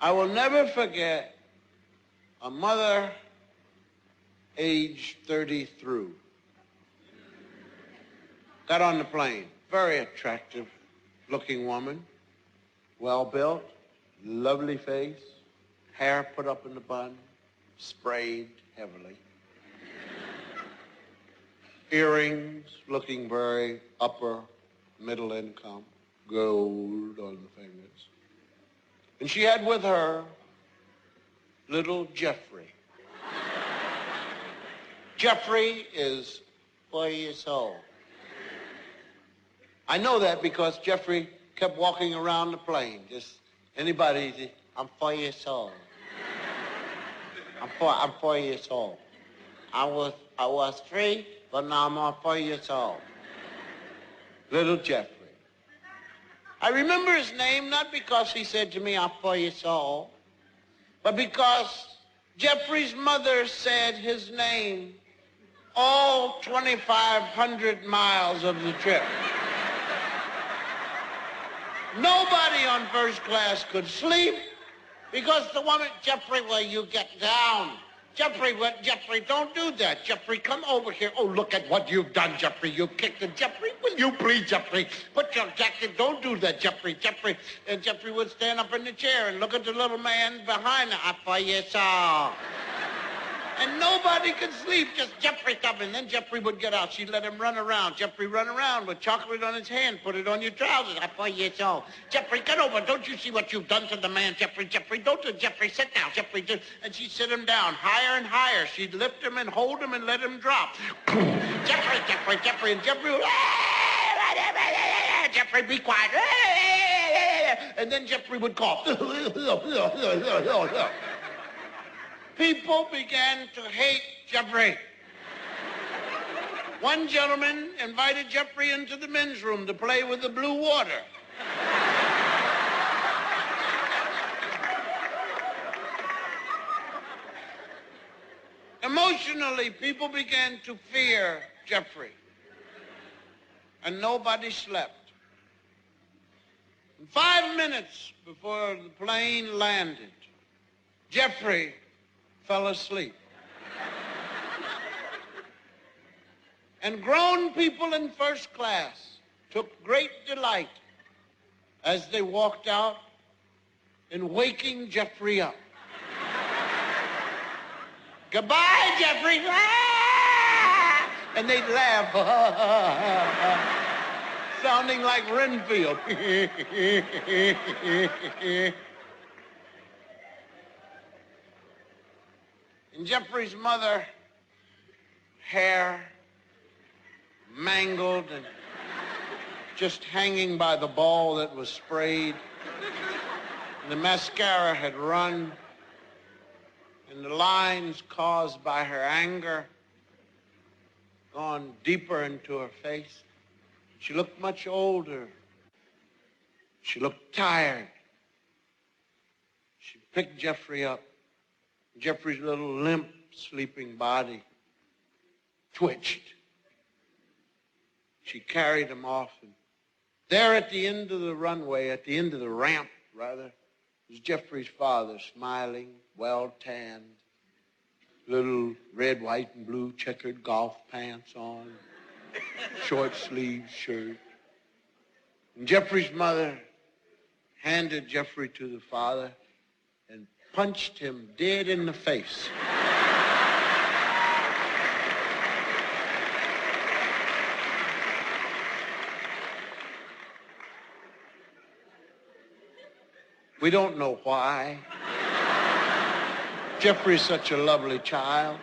I will never forget a mother age 30 through. Got on the plane. Very attractive looking woman. Well built, lovely face, hair put up in the bun, sprayed heavily. Earrings looking very upper middle income, gold on the fingers. And she had with her little Jeffrey. Jeffrey is 4 years old. I know that because Jeffrey kept walking around the plane. Just anybody, I'm 4 years old. I'm 4 years old. I was 3, but now I'm 4 years old. Little Jeffrey. I remember his name not because he said to me, I'm 4 years old, but because Jeffrey's mother said his name all 2,500 miles of the trip. Nobody on first class could sleep because the woman, Jeffrey, will you get down? Jeffrey, don't do that. Jeffrey, come over here. Oh, look at what you've done, Jeffrey. You kicked it. Jeffrey, will you please, Jeffrey? Put your jacket. Don't do that, Jeffrey. And Jeffrey would stand up in the chair and look at the little man behind her. I for you saw. And nobody could sleep, just Jeffrey coming. Then Jeffrey would get out. She'd let him run around. Jeffrey run around with chocolate on his hand. Put it on your trousers. I 4 years old. Jeffrey, get over. Don't you see what you've done to the man, Jeffrey? Don't do Jeffrey, sit down, Jeffrey. And she'd sit him down higher and higher. She'd lift him and hold him and let him drop. Jeffrey. And Jeffrey would, Jeffrey, be quiet. And then Jeffrey would cough. People began to hate Jeffrey. One gentleman invited Jeffrey into the men's room to play with the blue water. Emotionally, people began to fear Jeffrey, and nobody slept. And 5 minutes before the plane landed, Jeffrey fell asleep. And grown people in first class took great delight as they walked out in waking Jeffrey up. Goodbye, Jeffrey. And they'd laugh, sounding like Renfield. And Jeffrey's mother, hair mangled and just hanging by the ball that was sprayed. And the mascara had run, and the lines caused by her anger gone deeper into her face. She looked much older. She looked tired. She picked Jeffrey up. Jeffrey's little limp, sleeping body twitched. She carried him off, and there at the end of the runway, at the end of the ramp, rather, was Jeffrey's father, smiling, well-tanned, little red, white, and blue checkered golf pants on, short-sleeved shirt. And Jeffrey's mother handed Jeffrey to the father and punched him dead in the face. We don't know why. Jeffrey's such a lovely child.